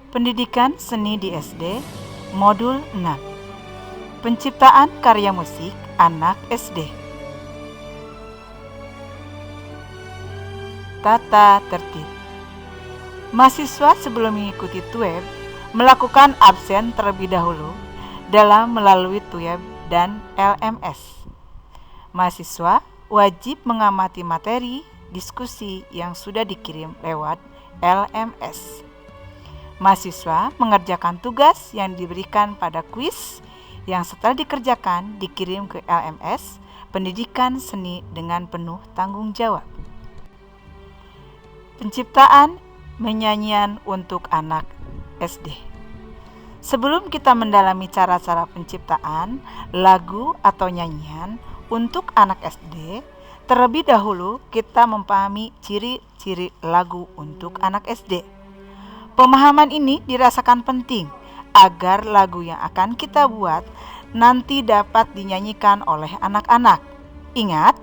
Pendidikan Seni di SD, Modul 6. Penciptaan karya musik anak SD. Tata tertib. Mahasiswa sebelum mengikuti TUEB melakukan absen terlebih dahulu dalam melalui TUEB dan LMS. Mahasiswa wajib mengamati materi diskusi yang sudah dikirim lewat LMS. Mahasiswa mengerjakan tugas yang diberikan pada kuis yang setelah dikerjakan dikirim ke LMS Pendidikan Seni dengan penuh tanggung jawab. Penciptaan menyanyian untuk anak SD. Sebelum kita mendalami cara-cara penciptaan lagu atau nyanyian untuk anak SD, terlebih dahulu kita memahami ciri-ciri lagu untuk anak SD. Pemahaman ini dirasakan penting agar lagu yang akan kita buat nanti dapat dinyanyikan oleh anak-anak. Ingat,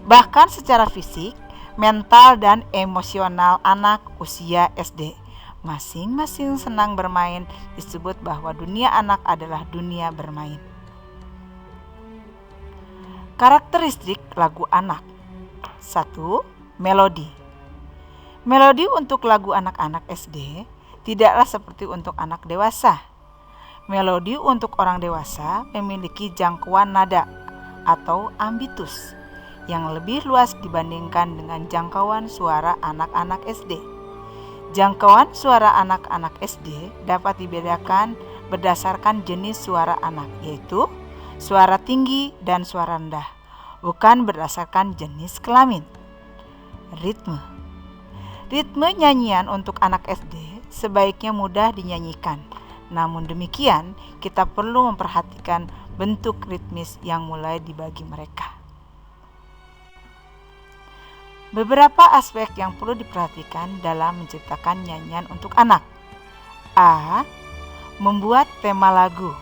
bahkan secara fisik, mental, dan emosional anak usia SD masing-masing senang bermain, disebut bahwa dunia anak adalah dunia bermain. Karakteristik lagu anak. 1. Melodi. Melodi untuk lagu anak-anak SD tidaklah seperti untuk anak dewasa. Melodi untuk orang dewasa memiliki jangkauan nada atau ambitus yang lebih luas dibandingkan dengan jangkauan suara anak-anak SD. Jangkauan suara anak-anak SD dapat dibedakan berdasarkan jenis suara anak, yaitu suara tinggi dan suara rendah, bukan berdasarkan jenis kelamin. Ritme. Ritme nyanyian untuk anak SD sebaiknya mudah dinyanyikan. Namun demikian, kita perlu memperhatikan bentuk ritmis yang mulai dibagi mereka. Beberapa aspek yang perlu diperhatikan dalam menciptakan nyanyian untuk anak. A. Membuat tema lagu.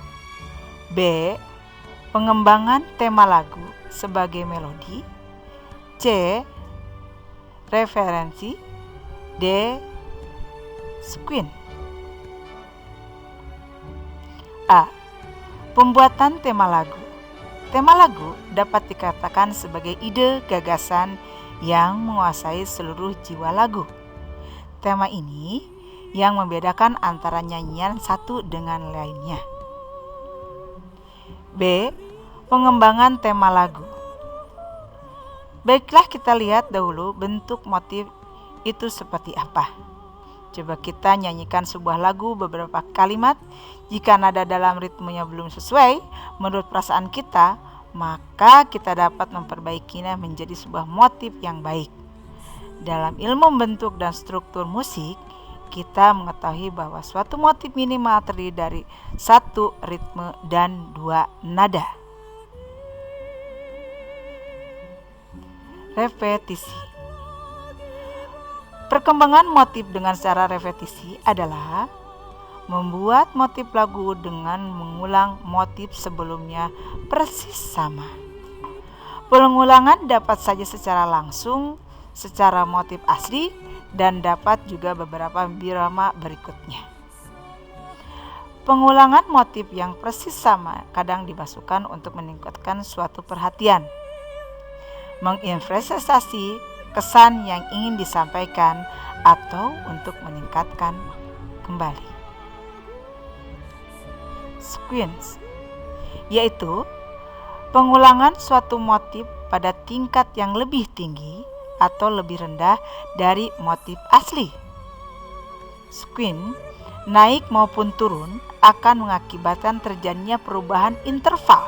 B. Pengembangan tema lagu sebagai melodi. C. Referensi. D. Sequence. A. Pembuatan tema lagu. Tema lagu dapat dikatakan sebagai ide gagasan yang menguasai seluruh jiwa lagu. Tema ini yang membedakan antara nyanyian satu dengan lainnya. B. Pengembangan tema lagu. Baiklah, kita lihat dahulu bentuk motif itu seperti apa. Coba kita nyanyikan sebuah lagu beberapa kalimat. Jika nada dalam ritmenya belum sesuai menurut perasaan kita, maka kita dapat memperbaikinya menjadi sebuah motif yang baik. Dalam ilmu bentuk dan struktur musik, kita mengetahui bahwa suatu motif minimal terdiri dari 1 ritme dan 2 nada. Repetisi. Perkembangan motif dengan cara repetisi adalah membuat motif lagu dengan mengulang motif sebelumnya persis sama. Pengulangan dapat saja secara langsung, secara motif asli, dan dapat juga beberapa birama berikutnya. Pengulangan motif yang persis sama kadang dimasukkan untuk meningkatkan suatu perhatian, menginvestasi kesan yang ingin disampaikan, atau untuk meningkatkan kembali. Sequence, yaitu pengulangan suatu motif pada tingkat yang lebih tinggi atau lebih rendah dari motif asli. Sequence, naik maupun turun, akan mengakibatkan terjadinya perubahan interval.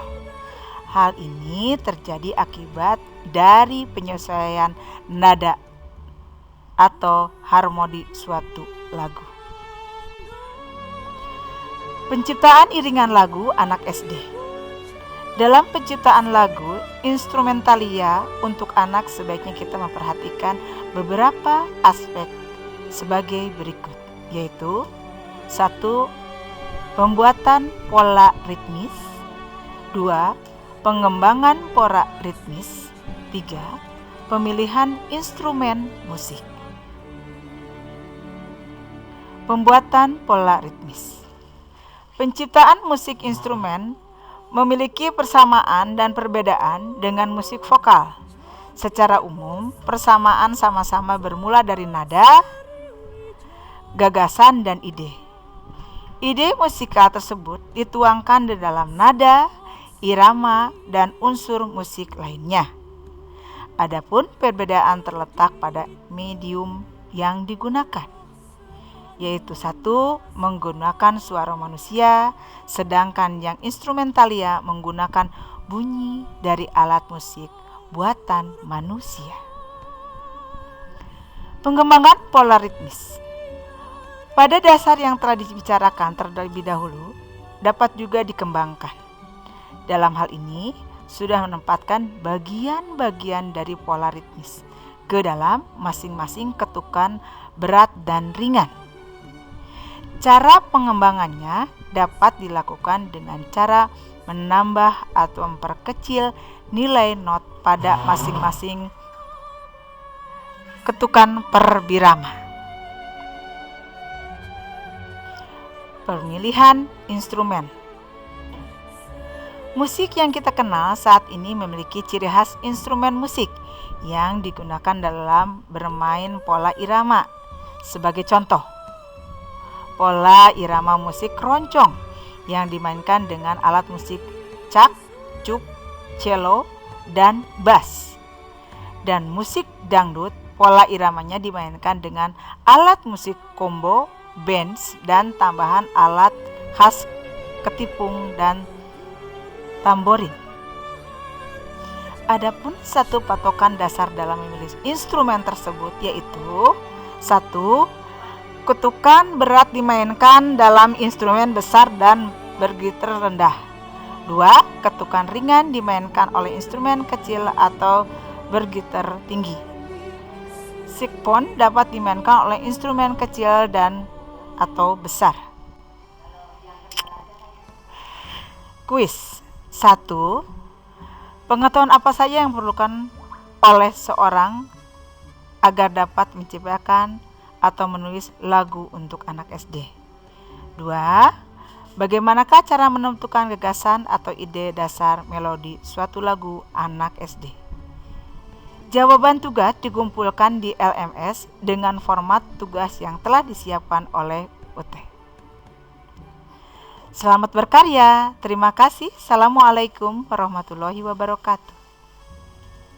Hal ini terjadi akibat dari penyesuaian nada atau harmoni suatu lagu. Penciptaan iringan lagu anak SD. Dalam penciptaan lagu instrumentalia untuk anak sebaiknya kita memperhatikan beberapa aspek sebagai berikut, yaitu 1. Pembuatan pola ritmis. 2. Pengembangan pola ritmis. 3. Pemilihan instrumen musik. Pembuatan pola ritmis. Penciptaan musik instrumen memiliki persamaan dan perbedaan dengan musik vokal. Secara umum, persamaan sama-sama bermula dari nada, gagasan, dan ide. Ide musikal tersebut dituangkan di dalam nada, irama, dan unsur musik lainnya. Adapun perbedaan terletak pada medium yang digunakan, yaitu satu menggunakan suara manusia, sedangkan yang instrumentalia menggunakan bunyi dari alat musik buatan manusia. Pengembangan pola ritmis. Pada dasar yang telah dibicarakan terlebih dahulu, dapat juga dikembangkan. Dalam hal ini, sudah menempatkan bagian-bagian dari pola ritmis ke dalam masing-masing ketukan berat dan ringan. Cara pengembangannya dapat dilakukan dengan cara menambah atau memperkecil nilai not pada masing-masing ketukan per birama. Pemilihan instrumen. Musik yang kita kenal saat ini memiliki ciri khas instrumen musik yang digunakan dalam bermain pola irama. Sebagai contoh, pola irama musik keroncong yang dimainkan dengan alat musik cak, cuk, cello, dan bass. Dan musik dangdut, pola iramanya dimainkan dengan alat musik combo, bands, dan tambahan alat khas ketipung dan tamborin. Adapun satu patokan dasar dalam memilih instrumen tersebut yaitu: 1. Ketukan berat dimainkan dalam instrumen besar dan bergitar rendah. 2. Ketukan ringan dimainkan oleh instrumen kecil atau bergitar tinggi. Sikpon dapat dimainkan oleh instrumen kecil dan atau besar. Kuis. 1. Pengetahuan apa saja yang diperlukan oleh seorang agar dapat menciptakan atau menulis lagu untuk anak SD? 2. Bagaimanakah cara menentukan gagasan atau ide dasar melodi suatu lagu anak SD? Jawaban tugas dikumpulkan di LMS dengan format tugas yang telah disiapkan oleh UT. Selamat berkarya. Terima kasih. Assalamualaikum warahmatullahi wabarakatuh.